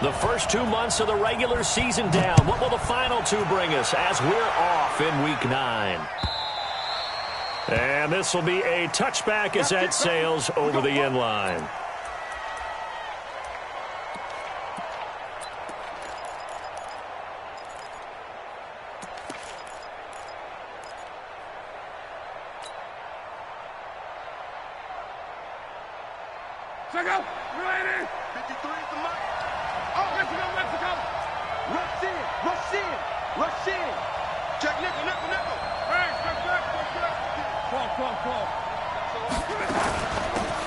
The first 2 months of the regular season down. What will the final two bring us as we're off in Week 9? And this will be a touchback as that sails over the end line. Check out. Ready. 53 for Mike. Oh, Mexico, Mexico. Rush in. Rush in. Rush in. Check nickel, nickel, nickel. Hey, check back. Crawl.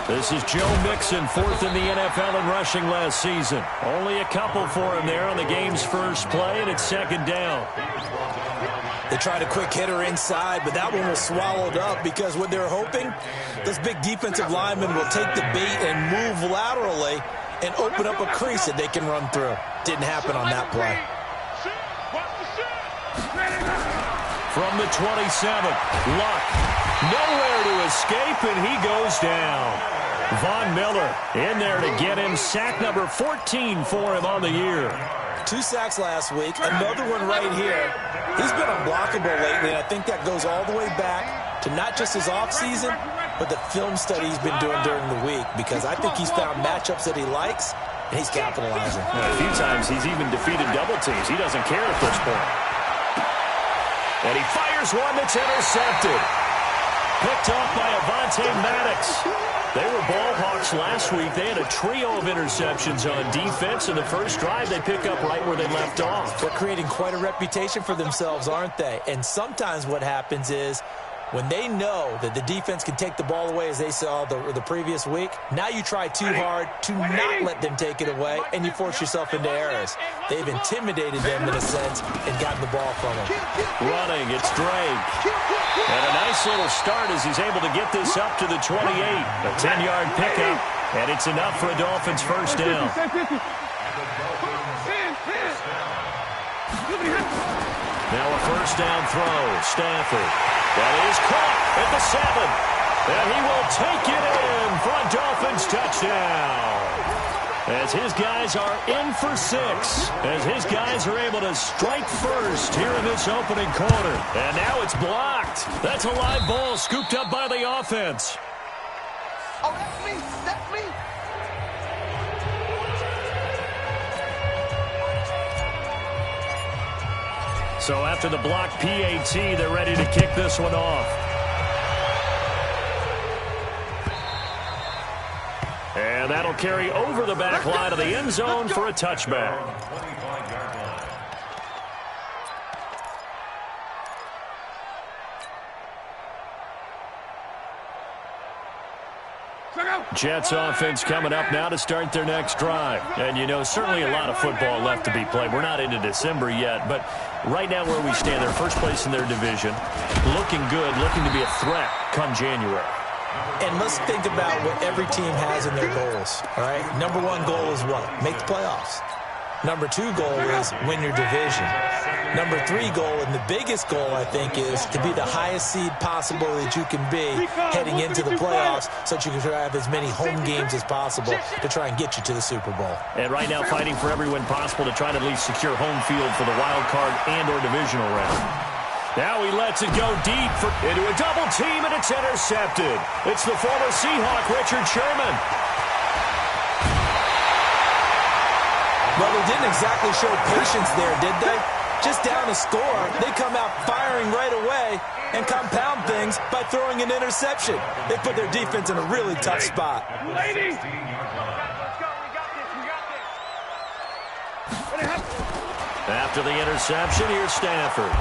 This is Joe Mixon, fourth in the NFL in rushing last season. Only a couple for him there on the game's first play, and it's second down. They tried a quick hitter inside, but that one was swallowed up because what they're hoping, those big defensive linemen will take the bait and move laterally and open up a crease that they can run through. Didn't happen on that play. From the 27, Luck, nowhere to escape, and he goes down. Von Miller in there to get him sack number 14 for him on the year. 2 sacks last week, another one right here. He's been unblockable lately, and I think that goes all the way back to not just his offseason, but the film study he's been doing during the week, because I think he's found matchups that he likes, and he's capitalizing. A few times he's even defeated double teams. He doesn't care at this point. And he fires one that's intercepted. Picked off by Avonte Maddox. They were ball hawks last week. They had a trio of interceptions on defense. In the first drive, they pick up right where they left off. They're creating quite a reputation for themselves, aren't they? And sometimes what happens is when they know that the defense can take the ball away, as they saw the previous week, now you try too hard to not let them take it away, and you force yourself into errors. They've intimidated them in a sense and gotten the ball from them. Running, it's Drake. And a nice little start as he's able to get this up to the 28. A 10-yard pickup, and it's enough for a Dolphins first down. Now a first down throw. Stafford. That is caught at the 7. And he will take it in for a Dolphins touchdown. As his guys are in for 6. As his guys are able to strike first here in this opening quarter. And now it's blocked. That's a live ball scooped up by the offense. Oh, that's me. That's me. So after the block PAT, they're ready to kick this one off. And that'll carry over the back line of the end zone for a touchback. Jets offense coming up now to start their next drive. And, you know, certainly a lot of football left to be played. We're not into December yet, but right now where we stand, they're first place in their division. Looking good, looking to be a threat come January. And let's think about what every team has in their goals, all right? Number 1 goal is what? Make the playoffs. Number 2 goal is win your division. Number 3 goal, and the biggest goal, I think, is to be the highest seed possible that you can be heading into the playoffs so that you can have as many home games as possible to try and get you to the Super Bowl. And right now fighting for every win possible to try to at least secure home field for the wild card and or divisional round. Now he lets it go deep into a double team, and it's intercepted. It's the former Seahawk, Richard Sherman. Well, they didn't exactly show patience there, did they? Just down a score, they come out firing right away and compound things by throwing an interception. They put their defense in a really tough spot. Ladies. After the interception, here's Stafford.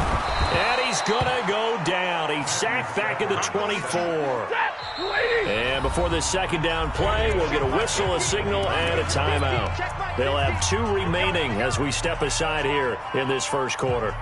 And he's going to go down. He's sacked back at the 24. And before this second down play, we'll get a whistle, a signal, and a timeout. They'll have 2 remaining as we step aside here in this first quarter.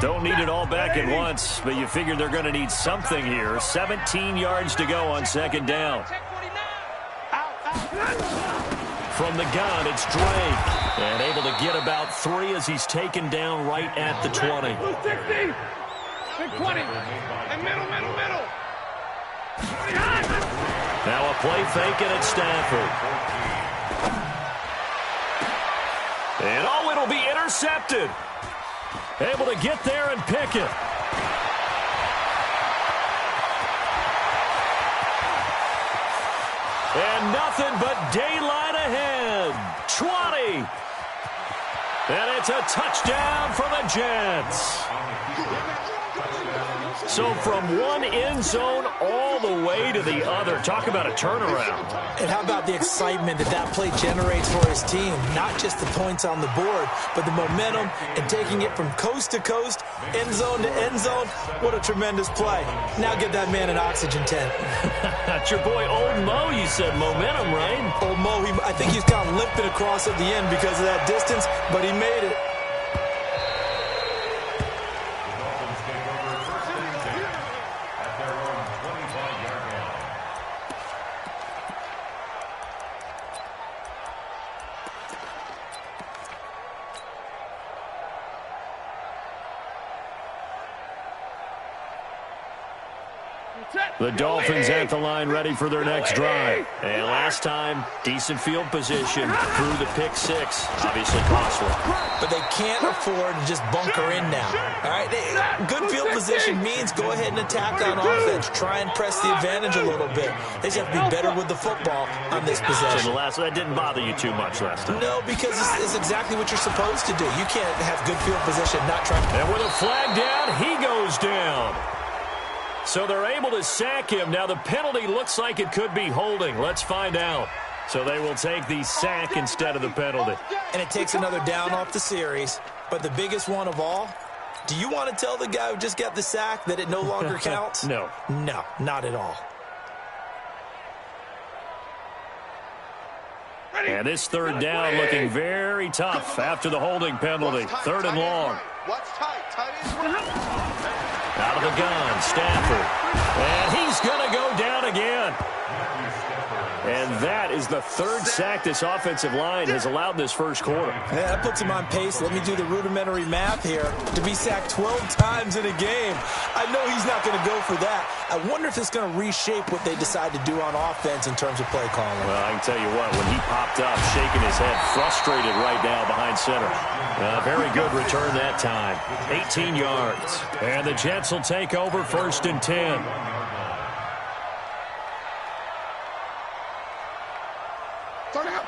Don't need it all back at once, but you figure they're going to need something here. 17 yards to go on second down. From the gun, it's Drake. And able to get about 3 as he's taken down right at the 20. Big 20. And middle. Now a play fake and it's Stafford. And oh, it'll be intercepted. Able to get there and pick it. And nothing but daylight ahead. 20. And it's a touchdown for the Jets. So from one end zone all the way to the other. Talk about a turnaround. And how about the excitement that play generates for his team? Not just the points on the board, but the momentum and taking it from coast to coast, end zone to end zone. What a tremendous play. Now get that man an oxygen tent. That's your boy Old Mo. You said momentum, right? Old Mo, I think he's kind of limping across at the end because of that distance, but he made it. The Dolphins at the line ready for their next drive. And last time, decent field position through the pick six. Obviously costly. But they can't afford to just bunker in now. All right? Good field position means go ahead and attack on offense. Try and press the advantage a little bit. They just have to be better with the football on this possession. So that didn't bother you too much last time? No, because it's exactly what you're supposed to do. You can't have good field position, not try. And with a flag down, he goes down. So they're able to sack him. Now the penalty looks like it could be holding. Let's find out. So they will take the sack instead of the penalty. And it takes another down off the series. But the biggest one of all, do you want to tell the guy who just got the sack that it no longer counts? No. No, not at all. And this third down looking very tough after the holding penalty. Third and long. Out of the gun, Stafford. And he's going to go down again. And that is the third sack this offensive line has allowed this first quarter. Yeah, that puts him on pace. Let me do the rudimentary math here. To be sacked 12 times in a game, I know he's not going to go for that. I wonder if it's going to reshape what they decide to do on offense in terms of play calling. Well, I can tell you what, when he popped up, shaking his head, frustrated right now behind center. Very good return that time. 18 yards. And the Jets will take over 1st and 10.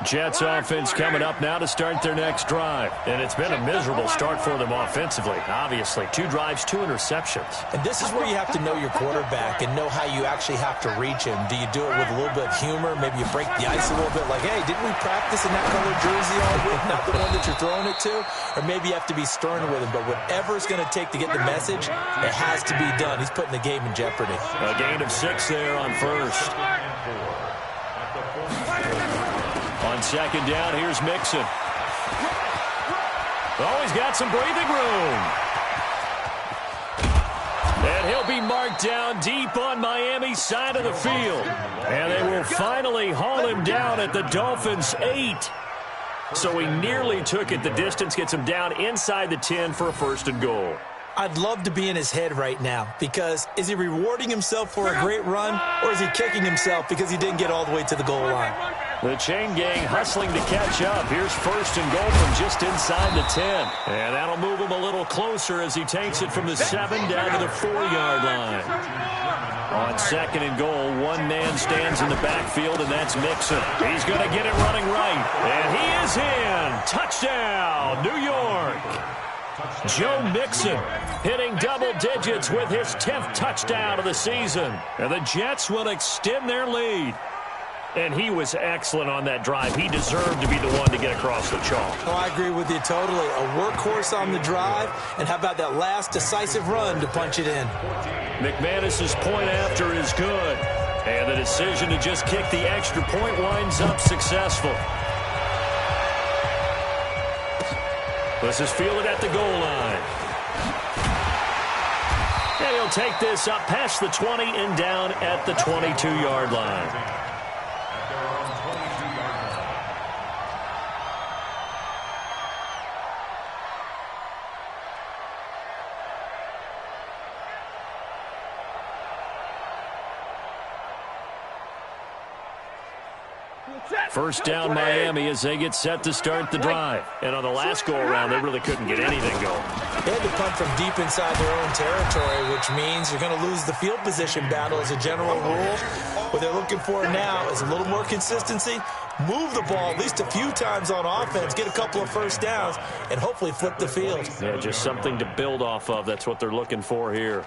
Jets offense coming up now to start their next drive. And it's been a miserable start for them offensively. Obviously, 2 drives, 2 interceptions. And this is where you have to know your quarterback and know how you actually have to reach him. Do you do it with a little bit of humor? Maybe you break the ice a little bit like, hey, didn't we practice in that colored jersey all week? Not the one that you're throwing it to? Or maybe you have to be stern with him. But whatever it's going to take to get the message, it has to be done. He's putting the game in jeopardy. A gain of 6 there on first. On second down, here's Mixon. Oh, he's got some breathing room. And he'll be marked down deep on Miami's side of the field. And they will finally haul him down at the Dolphins' 8. So he nearly took it. The distance gets him down inside the 10 for a 1st and goal. I'd love to be in his head right now because is he rewarding himself for a great run or is he kicking himself because he didn't get all the way to the goal line? The chain gang hustling to catch up. Here's 1st and goal from just inside the 10. And that'll move him a little closer as he takes it from the 7 down to the 4-yard line. On 2nd and goal, one man stands in the backfield, and that's Mixon. He's going to get it running right. And he is in. Touchdown, New York. Joe Mixon hitting double digits with his 10th touchdown of the season. And the Jets will extend their lead. And he was excellent on that drive. He deserved to be the one to get across the chalk. Oh, I agree with you totally. A workhorse on the drive. And how about that last decisive run to punch it in? McManus's point after is good. And the decision to just kick the extra point winds up successful. This is fielded at the goal line. And he'll take this up past the 20 and down at the 22-yard line. First down Miami as they get set to start the drive. And on the last go-around, they really couldn't get anything going. They had to punt from deep inside their own territory, which means you're going to lose the field position battle as a general rule. What they're looking for now is a little more consistency, move the ball at least a few times on offense, get a couple of first downs, and hopefully flip the field. Yeah, just something to build off of. That's what they're looking for here.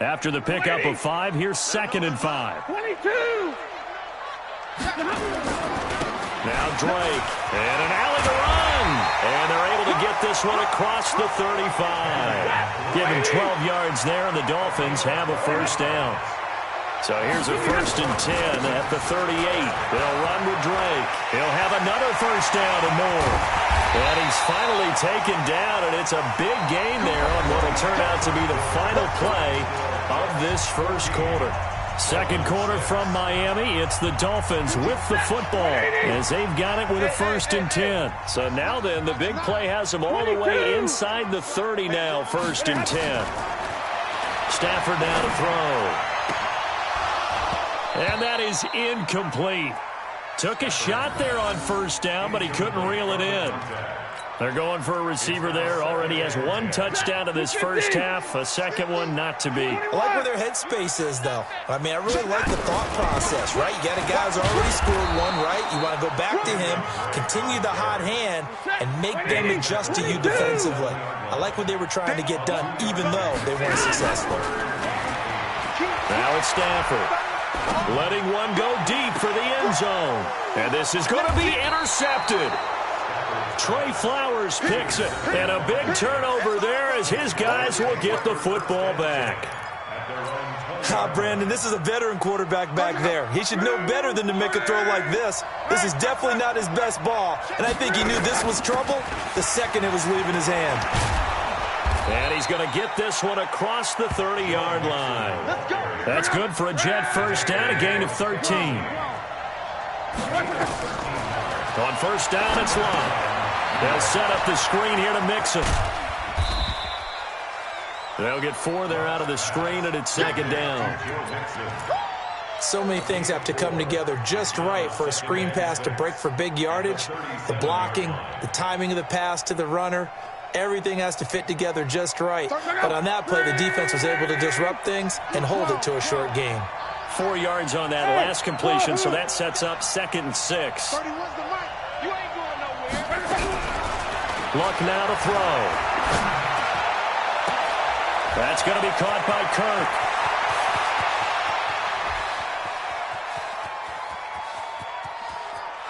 After the pickup of 5, here's 2nd and 5. 22. Now Drake, and an alley to run. And they're able to get this one across the 35. Give him 12 yards there, and the Dolphins have a first down. So here's a 1st and 10 at the 38. They'll run with Drake. He'll have another first down and more. And he's finally taken down, and it's a big gain there on what will turn out to be the final play of this first quarter. Second quarter from Miami. It's the Dolphins with the football as they've got it with a 1st and 10. So now then, the big play has them all the way inside the 30 now, 1st and 10. Stafford now to throw. And that is incomplete. Took a shot there on first down, but he couldn't reel it in. They're going for a receiver there. Already has 1 touchdown in this first half. A second one not to be. I like where their headspace is, though. I mean, I really like the thought process, right? You got a guy who's already scored 1, right? You want to go back to him, continue the hot hand, and make them adjust to you defensively. I like what they were trying to get done, even though they weren't successful. Now it's Stafford. Letting one go deep for the end zone. And this is going to be intercepted. Trey Flowers picks it. And a big turnover there as his guys will get the football back. Brandon, this is a veteran quarterback back there. He should know better than to make a throw like this. This is definitely not his best ball. And I think he knew this was trouble the second it was leaving his hand. And he's going to get this one across the 30-yard line. That's good for a Jet first down, a gain of 13. On first down, it's Long. They'll set up the screen here to Mixon. They'll get 4 there out of the screen, and it's 2nd down. So many things have to come together just right for a screen pass to break for big yardage. The blocking, the timing of the pass to the runner. Everything has to fit together just right. But on that play, the defense was able to disrupt things and hold it to a short gain. 4 yards on that last completion, so that sets up 2nd and 6. Luck now to throw. That's going to be caught by Kirk.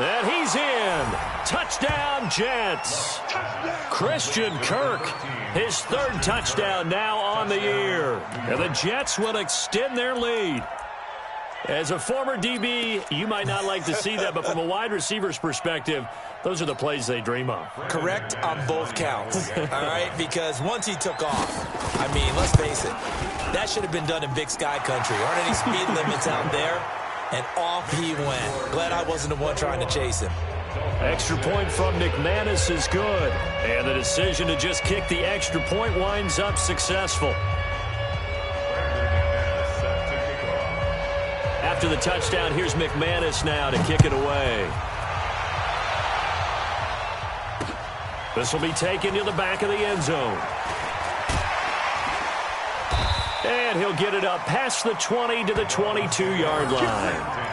And he's in. Touchdown, Jets. Christian Kirk, his 3rd touchdown now on the year. And the Jets will extend their lead. As a former DB, you might not like to see that, but from a wide receiver's perspective, those are the plays they dream of. Correct on both counts, all right? Because once he took off, I mean, let's face it, that should have been done in Big Sky Country. Aren't any speed limits out there? And off he went. Glad I wasn't the one trying to chase him. Extra point from McManus is good. And the decision to just kick the extra point winds up successful. After the touchdown, here's McManus now to kick it away. This will be taken to the back of the end zone. And he'll get it up past the 20 to the 22-yard line.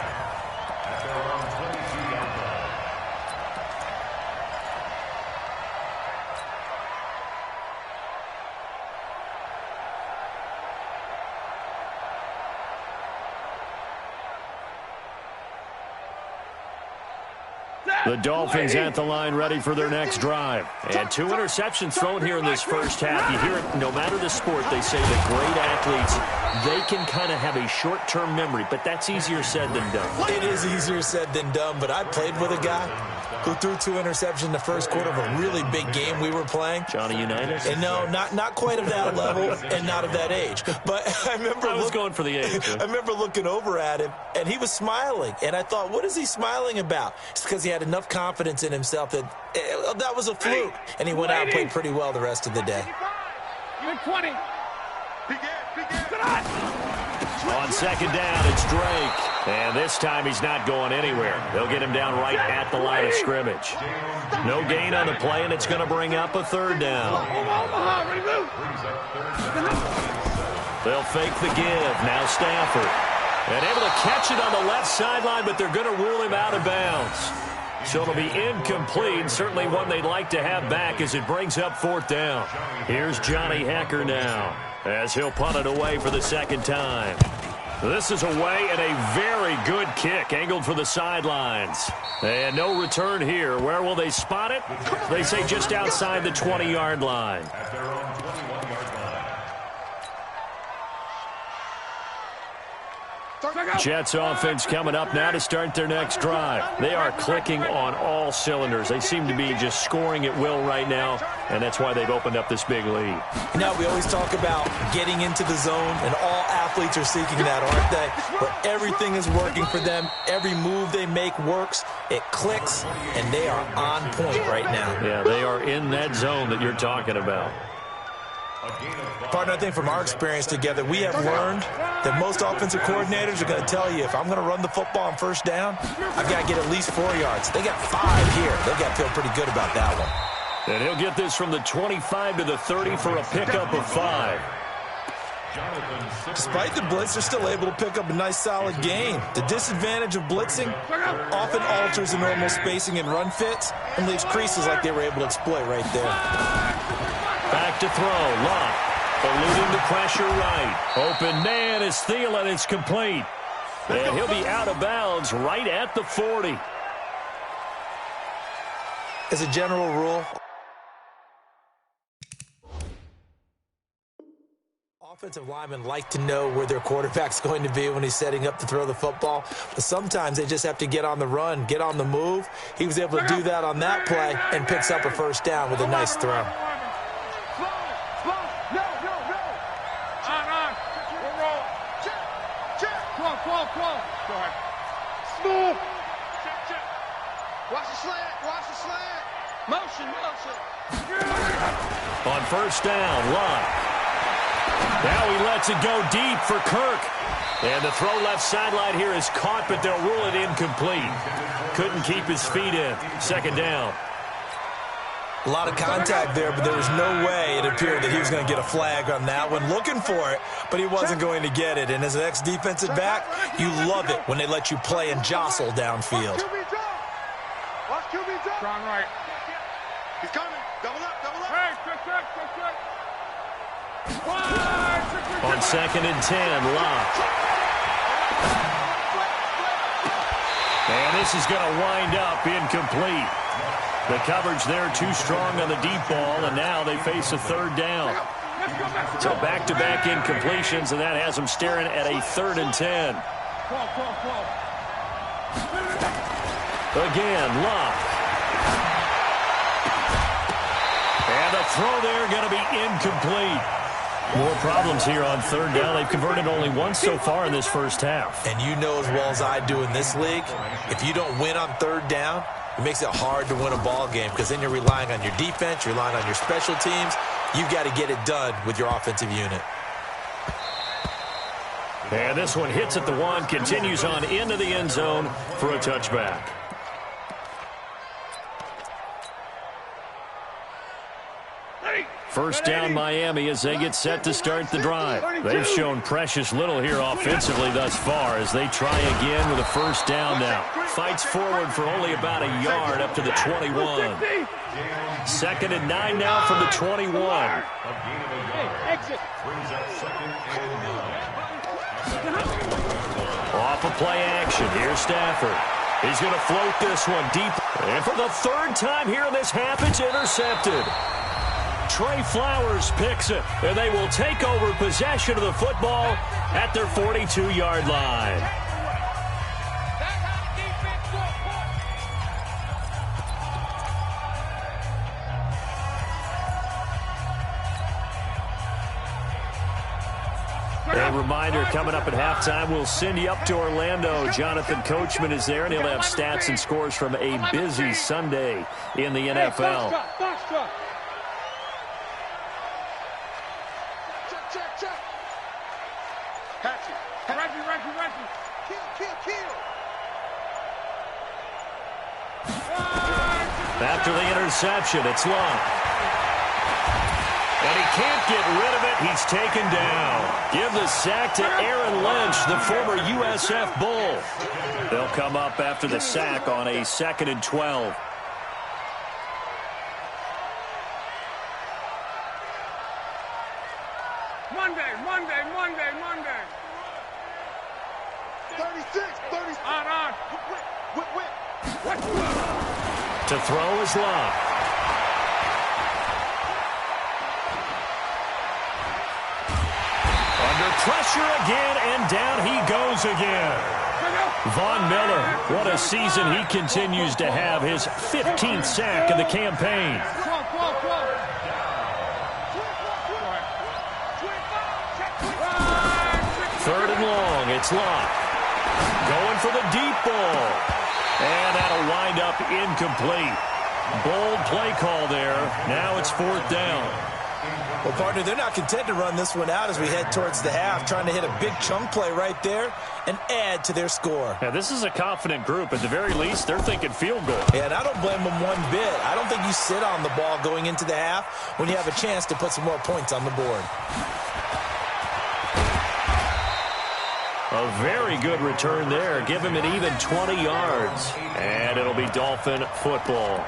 The Dolphins at the line ready for their next drive. And 2 interceptions thrown here in this first half. You hear it no matter the sport. They say that great athletes, they can kind of have a short-term memory, but that's easier said than done. It is easier said than done, but I played with a guy who threw 2 interceptions in the first quarter of a really big game we were playing. Johnny Unitas? And no, not quite of that level and not of that age. But I was going for the age. I remember looking over at him, and he was smiling. And I thought, what is he smiling about? It's because he had enough confidence in himself that that was a fluke. And he went out and played pretty well the rest of the day. You're 20. On second down, it's Drake. And this time he's not going anywhere. They'll get him down right at the line of scrimmage. No gain on the play, and it's going to bring up a third down. They'll fake the give. Now Stafford. And able to catch it on the left sideline, but they're going to rule him out of bounds. So it'll be incomplete, certainly one they'd like to have back as it brings up fourth down. Here's Johnny Hekker now as he'll punt it away for the second time. This is away and a very good kick angled for the sidelines. And no return here. Where will they spot it? They say just outside the 20-yard line. Jets offense coming up now to start their next drive. They are clicking on all cylinders. They seem to be just scoring at will right now, and that's why they've opened up this big lead. Now, we always talk about getting into the zone, and all athletes are seeking that, aren't they? Where everything is working for them. Every move they make works. It clicks, and they are on point right now. Yeah, they are in that zone that you're talking about. Partner, I think from our experience together, we have learned that most offensive coordinators are going to tell you, if I'm going to run the football on first down, I've got to get at least 4 yards. They got 5 here. They've got to feel pretty good about that one. And he'll get this from the 25 to the 30 for a pickup of 5. Despite the blitz, they're still able to pick up a nice, solid gain. The disadvantage of blitzing often alters the normal spacing and run fits and leaves creases like they were able to exploit right there. Back to throw. Locke eluding the pressure right. Open man is Thielen. It's complete. And he'll be out of bounds right at the 40. As a general rule, offensive linemen like to know where their quarterback's going to be when he's setting up to throw the football. But sometimes they just have to get on the run, get on the move. He was able to do that on that play and picks up a first down with a nice throw. Smooth. Watch the slant. Watch the slant. Motion. On first down, Locke. Now he lets it go deep for Kirk. And the throw left sideline here is caught, but they'll rule it incomplete. Couldn't keep his feet in. Second down. A lot of contact there, but there was no way it appeared that he was going to get a flag on that one. Looking for it, but he wasn't going to get it. And as an ex-defensive back, you love it when they let you play and jostle downfield. Watch QB drop. Strong right. He's coming. Double up. Hey, check. On second and 10, Locke. And this is going to wind up incomplete. The coverage there too strong on the deep ball, and now they face a third down. So back-to-back incompletions, and that has them staring at a 3rd and 10. Again, Locke. And the throw there going to be incomplete. More problems here on third down. They've converted only once so far in this first half. And you know as well as I do in this league, if you don't win on third down, it makes it hard to win a ball game because then you're relying on your defense, you're relying on your special teams. You've got to get it done with your offensive unit. And this one hits at the 1, continues on into the end zone for a touchback. First down Miami as they get set to start the drive. They've shown precious little here offensively thus far as they try again with a first down now. Fights forward for only about a yard up to the 21. Second and 9 now from the 21. Off of play action. Here's Stafford. He's going to float this one deep. And for the 3rd time here in this half, it's intercepted. Trey Flowers picks it, and they will take over possession of the football at their 42-yard line. A reminder, coming up at halftime, we'll send you up to Orlando. Jonathan Coachman is there, and he'll have stats and scores from a busy Sunday in the NFL. Check. Hatchet. Reggie. Kill. After the interception, it's Long. And he can't get rid of it. He's taken down. Give the sack to Aaron Lynch, the former USF Bull. They'll come up after the sack on a 2nd and 12. Monday. 36. On. Whip. To throw is Love. Under pressure again, and down he goes again. Von Miller, what a season he continues to have, his 15th sack of the campaign. Third and long, it's Locke. Going for the deep ball. And that'll wind up incomplete. Bold play call there. Now it's 4th down. Well, partner, they're not content to run this one out as we head towards the half, trying to hit a big chunk play right there and add to their score. Now, this is a confident group. At the very least, they're thinking field goal. Yeah, and I don't blame them one bit. I don't think you sit on the ball going into the half when you have a chance to put some more points on the board. A very good return there. Give him an even 20 yards. And it'll be Dolphin football.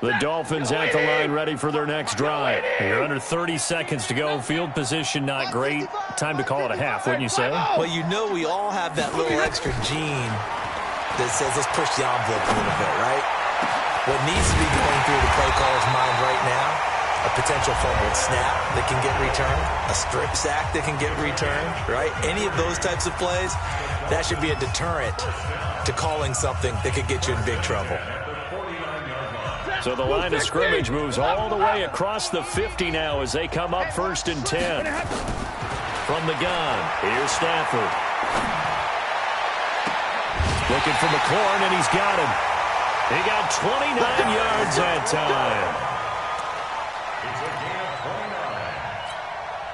The Dolphins at the line ready for their next drive. You're under 30 seconds to go. Field position not great. Time to call it a half, wouldn't you say? Well, you know we all have that little extra gene that says let's push the envelope a little bit, right? What needs to be going through the play caller's mind right now, a potential fumbled snap that can get returned, a strip sack that can get returned, right? Any of those types of plays, that should be a deterrent to calling something that could get you in big trouble. So the line of scrimmage moves all the way across the 50 now as they come up 1st and 10. From the gun, here's Stafford. Looking for McLaurin, and he's got him. He got 29 yards that time. It's a gain of 29.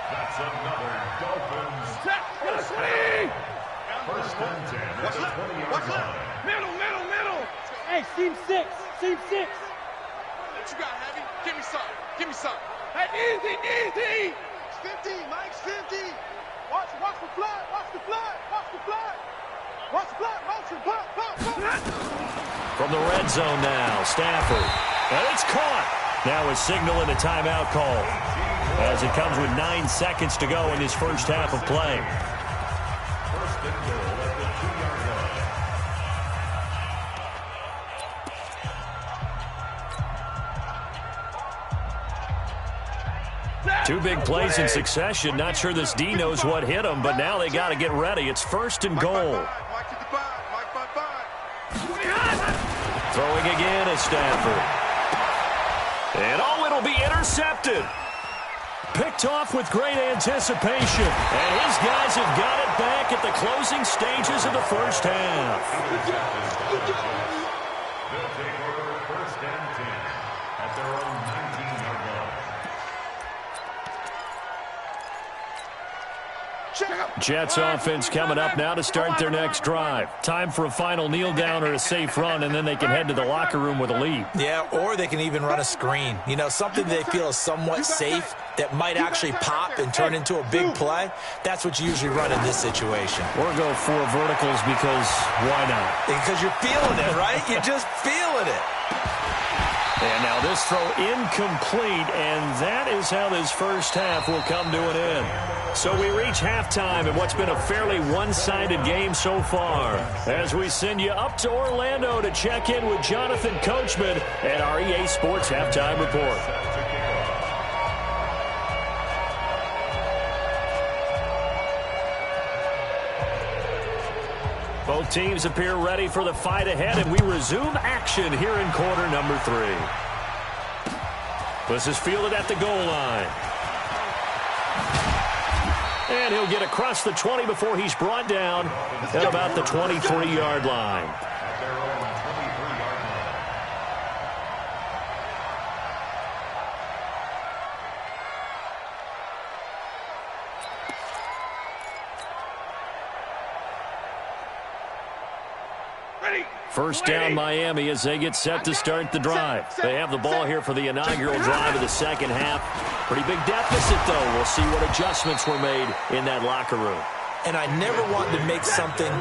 That's another Dolphins. First and 10 at the 20-yard line. Middle. Hey, seam six. What you got, Heavy? Give me some. Hey, easy. 50, Mike's 50. Watch the flood. Motion, blood. From the red zone now, Stafford. And it's caught. Now a signal and a timeout call as it comes with 9 seconds to go in this first half of play. First and goal at the 2-yard line. Two big plays in succession. Not sure this D knows what hit him, but now they got to get ready. It's 1st and goal. Mike to the 5. Throwing again is Stafford. And it'll be intercepted. Picked off with great anticipation. And his guys have got it back at the closing stages of the first half. They'll take over 1st and 10 at their own 19-yard line. Jets offense coming up now to start their next drive. Time for a final kneel down or a safe run, and then they can head to the locker room with a lead. Yeah, or they can even run a screen. You know, something they feel is somewhat safe that might actually pop and turn into a big play. That's what you usually run in this situation. Or go 4 verticals because why not? Because you're feeling it, right? You're just feeling it. And now this throw incomplete, and that is how this first half will come to an end. So we reach halftime in what's been a fairly one-sided game so far, as we send you up to Orlando to check in with Jonathan Coachman at our EA Sports Halftime Report. Both teams appear ready for the fight ahead, and we resume action here in quarter number 3. This is fielded at the goal line. And he'll get across the 20 before he's brought down at about the 23-yard line. First down, Miami, as they get set to start the drive. They have the ball here for the inaugural drive of the second half. Pretty big deficit, though. We'll see what adjustments were made in that locker room. And I never want to make something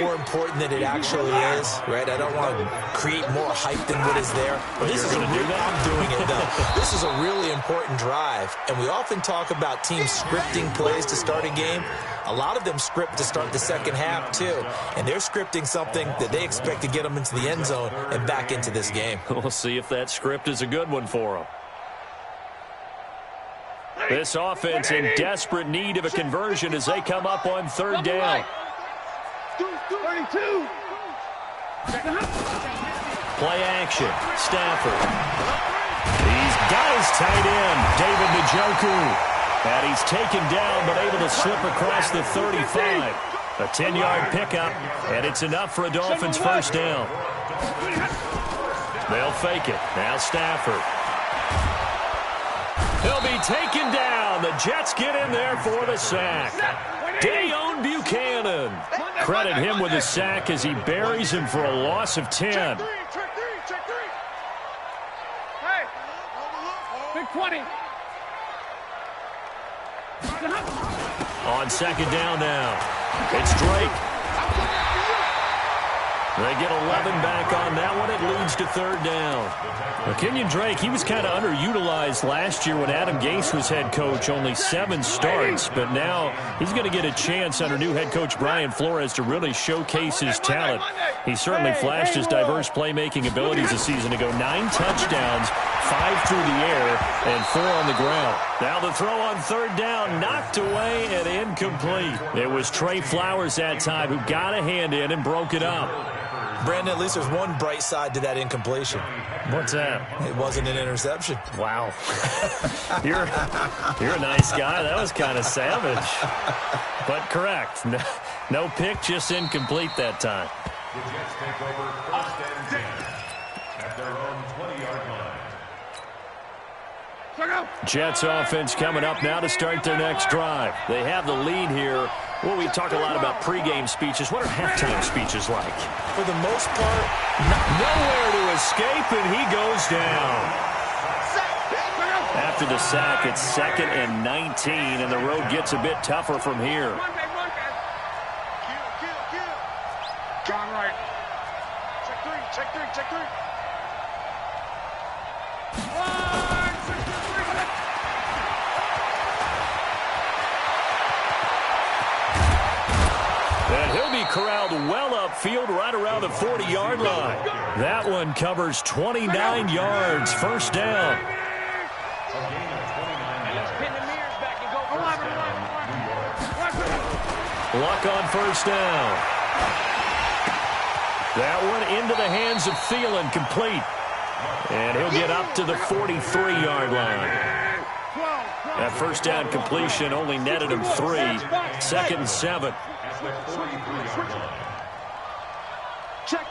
more important than it actually is, right? I don't want to create more hype than what is there. But this is I'm doing it, though. This is a really important drive. And we often talk about teams scripting plays to start a game. A lot of them script to start the second half, too. And they're scripting something that they expect to get them into the end zone and back into this game. We'll see if that script is a good one for them. This offense in desperate need of a conversion as they come up on third down. 32. Play action. Stafford. He's got his tight end, David Njoku. And he's taken down but able to slip across the 35. A 10-yard pickup, and it's enough for a Dolphins first down. They'll fake it. Now Stafford. He'll be taken down. The Jets get in there for the sack. Dayon Buchanan. Credit him with a sack as he buries him for a loss of 10. Hey, big 20. On second down now, it's Drake. They get 11 back on that one. It leads to third down. Well, Kenyon Drake, he was kind of underutilized last year when Adam Gase was head coach. Only 7 starts, but now he's going to get a chance under new head coach Brian Flores to really showcase his talent. He certainly flashed his diverse playmaking abilities a season ago. 9 touchdowns, 5 through the air, and 4 on the ground. Now the throw on third down, knocked away and incomplete. It was Trey Flowers that time who got a hand in and broke it up. Brandon, at least there's one bright side to that incompletion. What's that? It wasn't an interception. Wow. You're a nice guy. That was kind of savage. But correct. No pick, just incomplete that time. The Jets take over first and 10 at their own 20-yard line. Jets offense coming up now to start their next drive. They have the lead here. Well, we talk a lot about pregame speeches. What are halftime speeches like? For the most part, nowhere to escape, and he goes down. After the sack, it's 2nd and 19, and the road gets a bit tougher from here. John Wright. Check three. And he'll be corralled well upfield right around the 40-yard line. That one covers 29 yards. First down. Luck on first down. That one into the hands of Thielen, complete. And he'll get up to the 43-yard line. That first down completion only netted him 3. 2nd and 7. Check.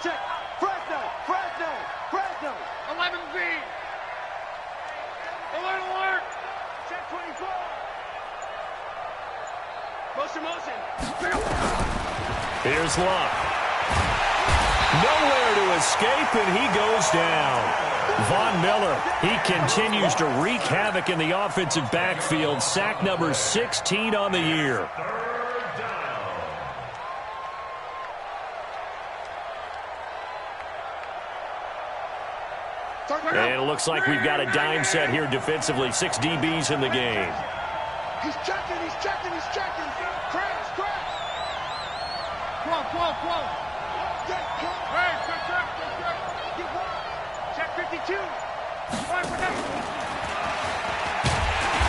Fresno. 11B. Alert. Check 24. Motion. Here's Luck. Nowhere to escape, and he goes down. Von Miller, he continues to wreak havoc in the offensive backfield. Sack number 16 on the year. And it looks like we've got a dime set here defensively. 6 DBs in the game. He's checking. Crash. 12. Hey, check. Check 52.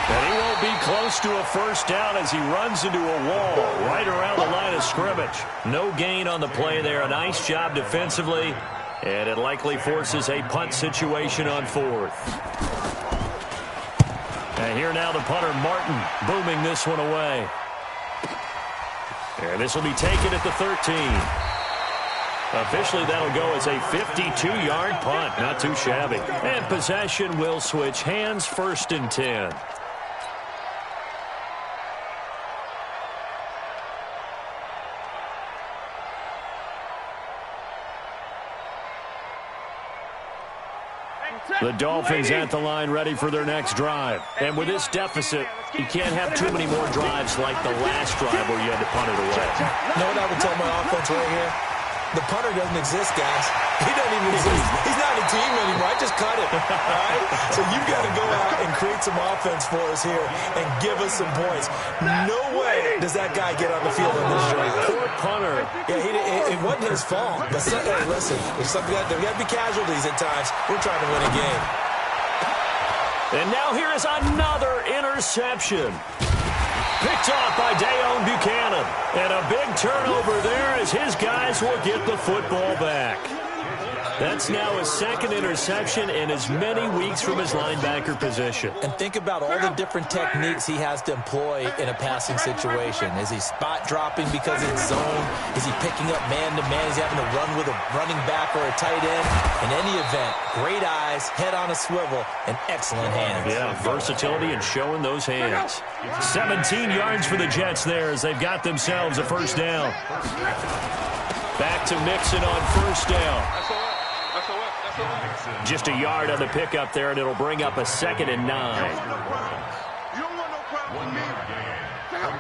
And he won't be close to a first down as he runs into a wall right around the line of scrimmage. No gain on the play there. A nice job defensively, and it likely forces a punt situation on fourth. And here now the punter, Martin, booming this one away. And this will be taken at the 13. Officially, that'll go as a 52-yard punt. Not too shabby. And possession will switch hands, 1st and 10. The Dolphins at the line ready for their next drive. And with this deficit, you can't have too many more drives like the last drive where you had to punt it away. You know what I would tell my offense right here? The punter doesn't exist, guys. He doesn't even exist. He's not a team anymore. I just cut him. All right? So you've got to go out and create some offense for us here and give us some points. No way does that guy get on the field on this drive. Poor punter. Yeah, it wasn't his fault. But hey, listen, there's got to be casualties at times. We're trying to win a game. And now here is another interception. Picked off by Dayon Buchanan. And a big turnover there as his guys will get the football back. That's now his 2nd interception in as many weeks from his linebacker position. And think about all the different techniques he has to employ in a passing situation. Is he spot dropping because it's zone? Is he picking up man-to-man? Is he having to run with a running back or a tight end? In any event, great eyes, head on a swivel, and excellent hands. Yeah, versatility and showing those hands. 17 yards for the Jets there as they've got themselves a first down. Back to Mixon on first down. Just a yard on the pickup there, and it'll bring up a 2nd and 9.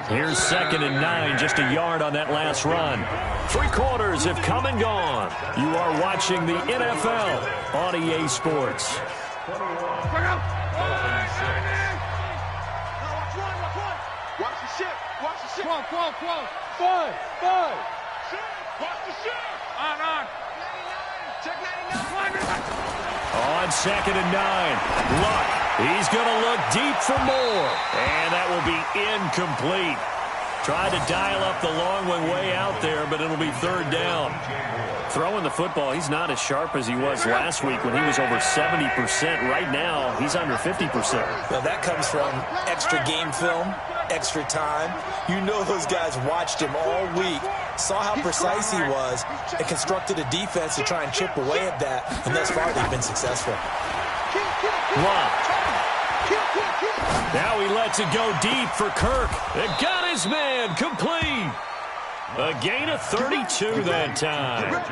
Here's 2nd and 9, just a yard on that last run. 3 quarters have come and gone. You are watching the NFL on EA Sports. Watch the ship. Watch the ship. Five. Watch the ship. On. Check 99. On 2nd and 9. Luck. He's going to look deep for more. And that will be incomplete. Tried to dial up the long one way out there, but it'll be 3rd down. Throwing the football, he's not as sharp as he was last week when he was over 70%. Right now, he's under 50%. Now, that comes from extra game film, extra time. You know those guys watched him all week, saw how precise he was, and constructed a defense to try and chip away at that, and thus far they've been successful. Blocked. Now he lets it go deep for Kirk. It got his man complete. A gain of 32 that time.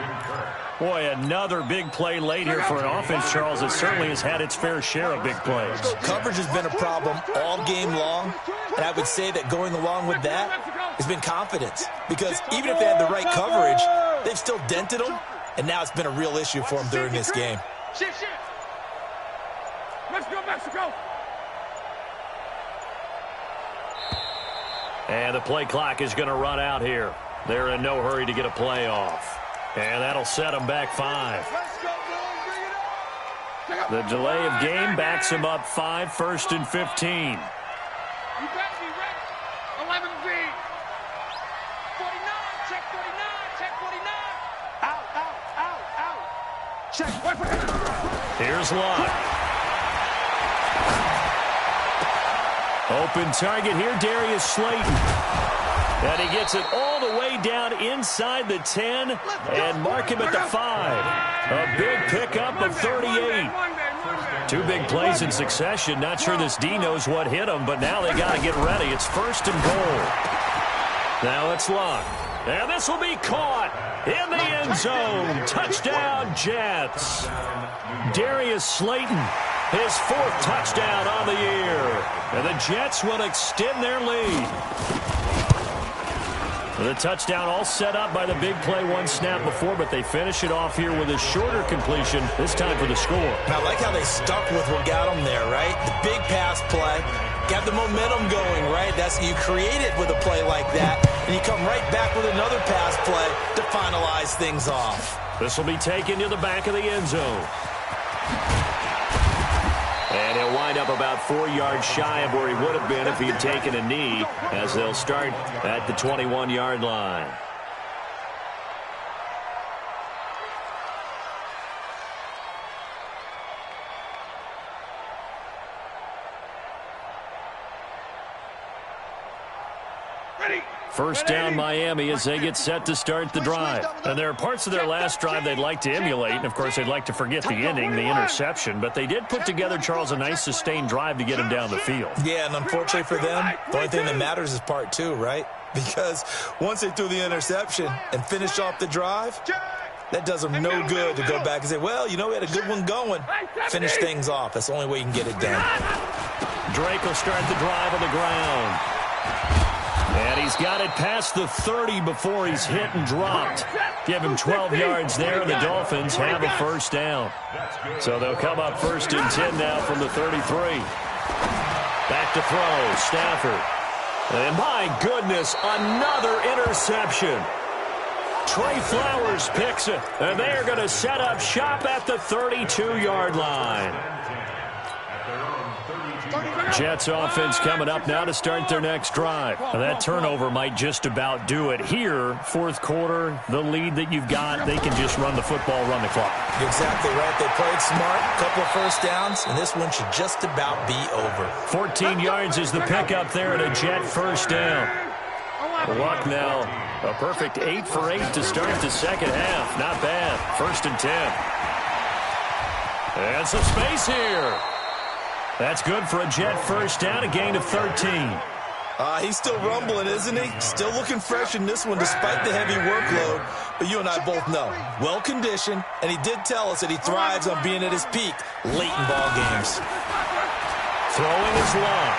Boy, another big play late here for an offense, Charles, that certainly has had its fair share of big plays. Coverage has been a problem all game long, and I would say that going along with that has been confidence. Because even if they had the right coverage, they've still dented them, and now it's been a real issue for them during this game. Mexico. And the play clock is going to run out here. They're in no hurry to get a play off. And that'll set them back 5. The delay of game backs them up 5, 1st and 15. You better be ready. 11 V. 49. Check 49. Check 49. Out. Check. Here's Locke. Open target here, Darius Slayton. And he gets it all the way down inside the 10 and mark him at the 5. A big pickup of 38. 2 big plays in succession. Not sure this D knows what hit him, but now they got to get ready. It's 1st and goal. Now it's Locke. And this will be caught in the end zone. Touchdown, Jets. Darius Slayton, his 4th touchdown on the year. And the Jets will extend their lead. The touchdown all set up by the big play 1 snap before, but they finish it off here with a shorter completion, this time for the score. And I like how they stuck with what got them there, right? The big pass play, got the momentum going, right? That's you create it with a play like that, and you come right back with another pass play to finalize things off. This will be taken to the back of the end zone. And he'll He'll wind up about 4 yards shy of where he would have been if he had taken a knee, as they'll start at the 21-yard line. First down, Miami, as they get set to start the drive. And there are parts of their last drive they'd like to emulate. And, of course, they'd like to forget the ending, the interception. But they did put together, Charles, a nice sustained drive to get him down the field. Yeah, and unfortunately for them, the only thing that matters is part two, right? Because once they threw the interception and finished off the drive, that does them no good to go back and say, well, you know, we had a good one going. Finish things off. That's the only way you can get it done. Drake will start the drive on the ground. And he's got it past the 30 before he's hit and dropped. Give him 12 yards there, and the Dolphins have a first down. So they'll come up first and 10 now from the 33. Back to throw, Stafford. And my goodness, another interception. Trey Flowers picks it, and they are going to set up shop at the 32-yard line. Jets offense coming up now to start their next drive. And that turnover might just about do it. Here, fourth quarter, the lead that you've got, they can just run the football, run the clock. You're exactly right. They played smart, couple of first downs, and this one should just about be over. 14 yards is the pickup there, and a Jet first down. Luck now, a perfect 8 for 8 to start the second half. Not bad. First and 10. And some space here. That's good for a Jet first down, a gain of 13. He's still rumbling, isn't he? Still looking fresh in this one despite the heavy workload. But you and I both know, well-conditioned, and he did tell us that he thrives on being at his peak late in ball games. Throwing is Love.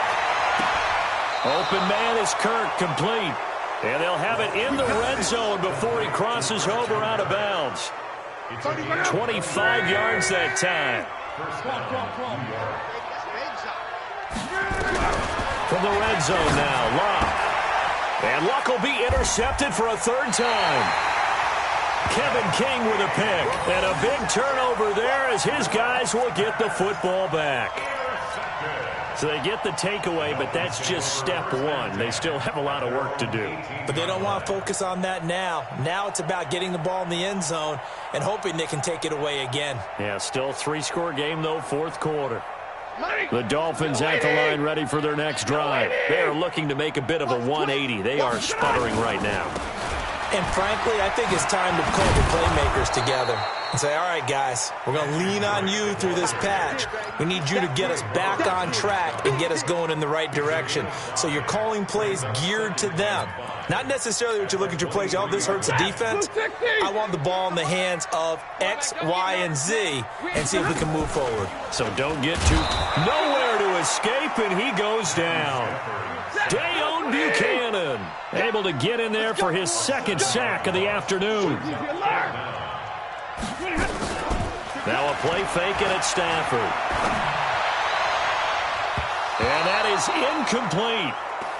Open man is Kirk, complete. And they'll have it in the red zone before he crosses over out of bounds. 25 yards that time. From the red zone now, Luck. And Luck will be intercepted for a third time. Kevin King with a pick. And a big turnover there as his guys will get the football back. So they get the takeaway, but that's just step one. They still have a lot of work to do. But they don't want to focus on that now. Now it's about getting the ball in the end zone and hoping they can take it away again. Yeah, still a 3-score game, though, fourth quarter. The Dolphins at the line ready for their next drive. They are looking to make a bit of a 180. They are sputtering right now. And frankly, I think it's time to call the playmakers together and say, all right, guys, we're going to lean on you through this patch. We need you to get us back on track and get us going in the right direction. So you're calling plays geared to them. Not necessarily what you look at your plays, oh, this hurts the defense. I want the ball in the hands of X, Y, and Z and see if we can move forward. So don't get too nowhere to escape, and he goes down. Dayon Buchanan able to get in there for his second sack of the afternoon. Now a play fake, and it's Stafford. And that is incomplete.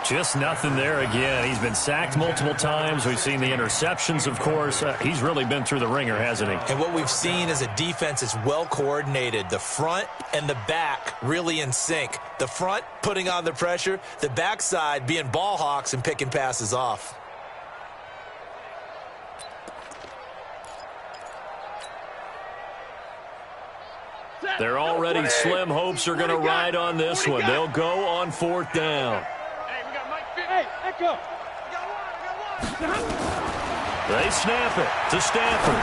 Just nothing there again. He's been sacked multiple times. We've seen the interceptions, of course. He's really been through the ringer, hasn't he? And what we've seen is a defense that's well coordinated. The front and the back really in sync. The front putting on the pressure. The backside being ball hawks and picking passes off. Their already slim hopes are going to ride on this one. They'll go on fourth down. They snap it to Stafford.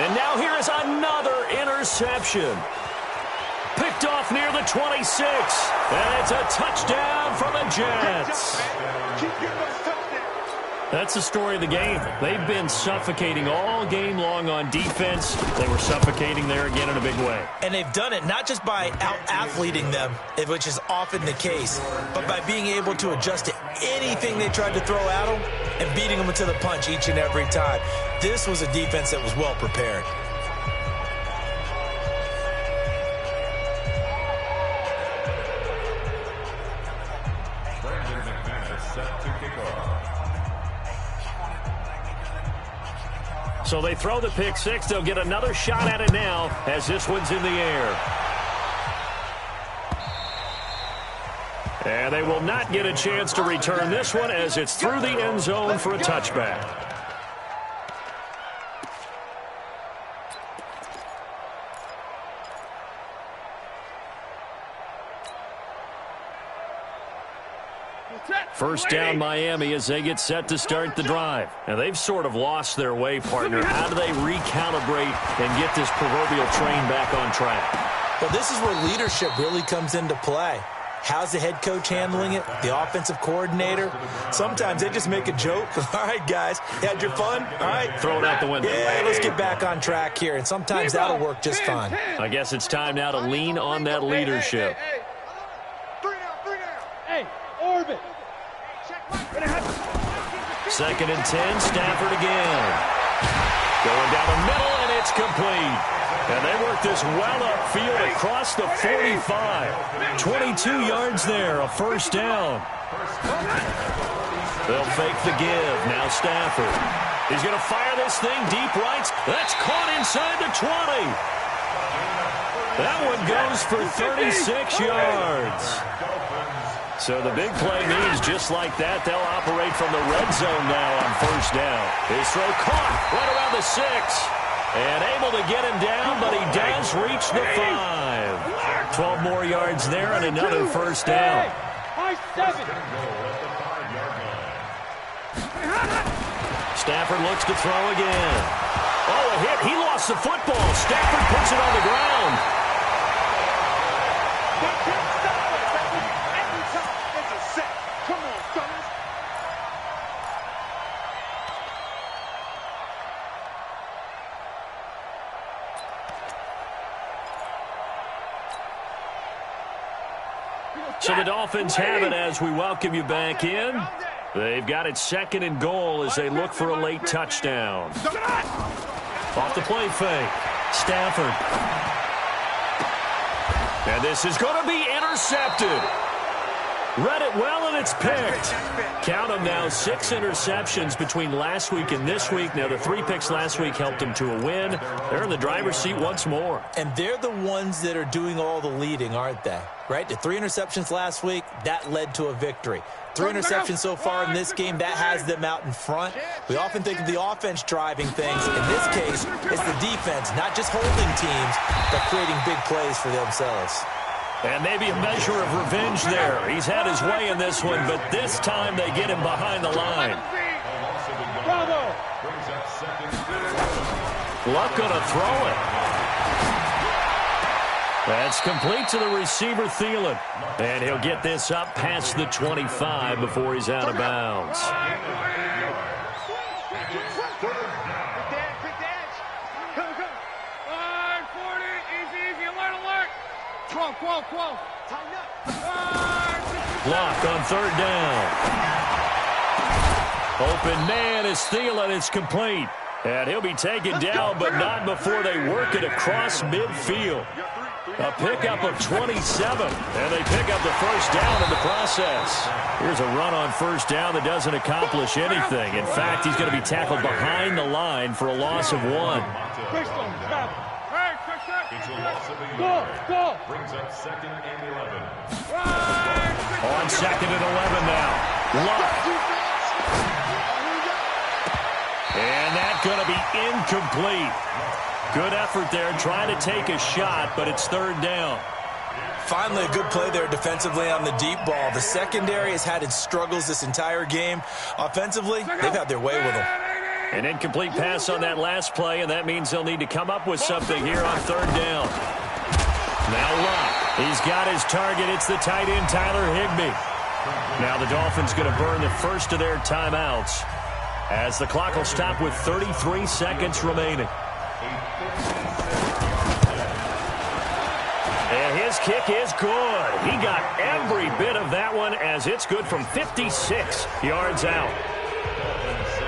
And now here is another interception. Picked off near the 26. And it's a touchdown for the Jets. That's the story of the game. They've been suffocating all game long on defense. They were suffocating there again in a big way. And they've done it not just by out-athleting them, which is often the case, but by being able to adjust to anything they tried to throw at them and beating them to the punch each and every time. This was a defense that was well prepared. So they throw the pick six. They'll get another shot at it now as this one's in the air. And they will not get a chance to return this one as it's through the end zone for a touchback. First down Miami as they get set to start the drive. And they've sort of lost their way, partner. How do they recalibrate and get this proverbial train back on track? Well, this is where leadership really comes into play. How's the head coach handling it? The offensive coordinator? Sometimes they just make a joke. All right, guys, you had your fun? All right. Throw it out the window. Yeah, let's get back on track here. And sometimes that'll work just fine. I guess it's time now to lean on that leadership. Hey, orbit. Second and 10, Stafford again. Going down the middle, and it's complete. And they work this well upfield across the 45. 22 yards there, a first down. They'll fake the give. Now Stafford. He's going to fire this thing deep right. That's caught inside the 20. That one goes for 36 yards. So the big play means just like that, they'll operate from the red zone now on first down. His throw caught right around the 6. And able to get him down, but he does reach the 5. 12 more yards there and another first down. Stafford looks to throw again. Oh, a hit. He lost the football. Stafford puts it on the ground. So the Dolphins have it as we welcome you back in. They've got it second and goal as they look for a late touchdown. Off the play fake. Stafford. And this is going to be intercepted. Read it well, and it's picked. Count them now, 6 interceptions between last week and this week. Now, the 3 picks last week helped them to a win. They're in the driver's seat once more. And they're the ones that are doing all the leading, aren't they? Right? The 3 interceptions last week, that led to a victory. 3 interceptions so far in this game, that has them out in front. We often think of the offense driving things. In this case, it's the defense, not just holding teams, but creating big plays for themselves. And maybe a measure of revenge there. He's had his way in this one, but this time they get him behind the line. Luck going to throw it. That's complete to the receiver, Thielen. And he'll get this up past the 25 before he's out of bounds. 12. Block on third down. Open man is Thielen. It's complete. And he'll be taken down, but not before they work it across midfield. A pickup of 27, and they pick up the first down in the process. Here's a run on first down that doesn't accomplish anything. In fact, he's going to be tackled behind the line for a loss of 1. Go. Brings up second and 11. On second and 11 now. Luck. And that's going to be incomplete. Good effort there, trying to take a shot, but it's third down. Finally, a good play there defensively on the deep ball. The secondary has had its struggles this entire game. Offensively, they've had their way with them. An incomplete pass on that last play, and that means they'll need to come up with something here on third down. Now Luck. He's got his target. It's the tight end, Tyler Higbee. Now the Dolphins going to burn the first of their timeouts as the clock will stop with 33 seconds remaining. And his kick is good. He got every bit of that one as it's good from 56 yards out.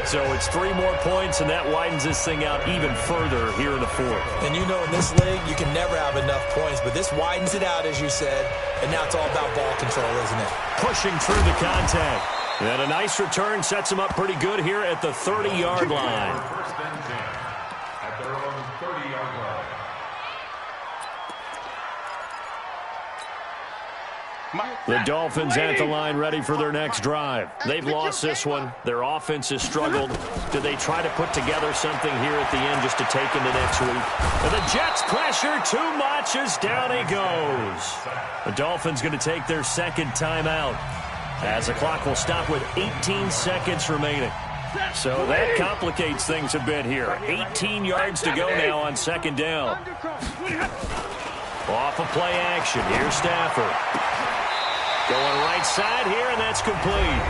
So it's 3 more points, and that widens this thing out even further here in the fourth. And you know in this league, you can never have enough points, but this widens it out, as you said, and now it's all about ball control, isn't it? Pushing through the contact. And a nice return sets him up pretty good here at the 30-yard line. First and 10 at their own 30-yard line. The Dolphins at the line ready for their next drive. They've lost this one. Their offense has struggled. Do they try to put together something here at the end just to take into next week? And the Jets pressure too much as down he goes. The Dolphins going to take their second timeout as the clock will stop with 18 seconds remaining. So that complicates things a bit here. 18 yards to go now on second down. Off of play action. Here's Stafford. Going right side here, and that's complete.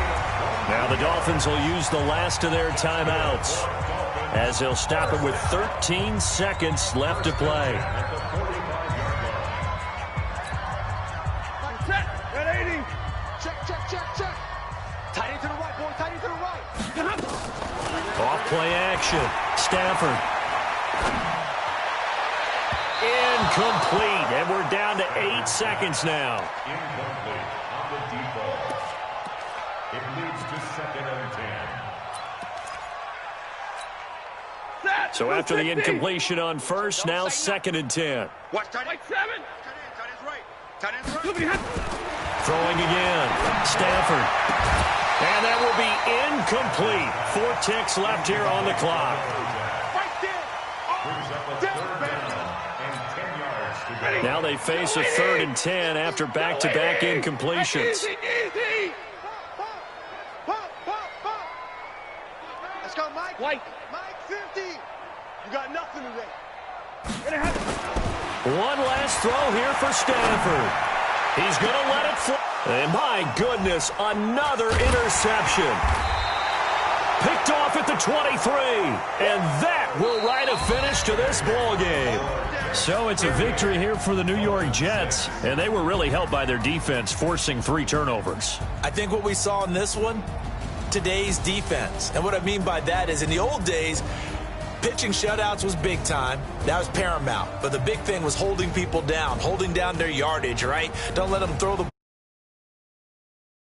Now the Dolphins will use the last of their timeouts as they'll stop it with 13 seconds left to play. Check. Tight end to the right, boy. Tight end to the right. Off play action. Stafford. Incomplete. And we're down to 8 seconds now. Incomplete on the deep ball. It leads to 2nd and 10. So after the incompletion on first, now 2nd and 10. Watch tight end. Tight end's right. Tight end's right. Throwing again. Stafford. And that will be incomplete. 4 ticks left here on the clock. Right there. Brings up a 3rd down and 10 yards to go. Now they face a 3rd and 10 after back-to-back incompletions. Easy. Pop. Let's go, Mike. Mike 50. You got nothing today. One last throw here for Stafford. He's going to let it fly. And my goodness, another interception. Picked off at the 23. And that will write a finish to this ball game. So it's a victory here for the New York Jets. And they were really helped by their defense, forcing 3 turnovers. I think what we saw in this one, today's defense. And what I mean by that is in the old days, pitching shutouts was big time. That was paramount. But the big thing was holding people down, holding down their yardage, right? Don't let them throw the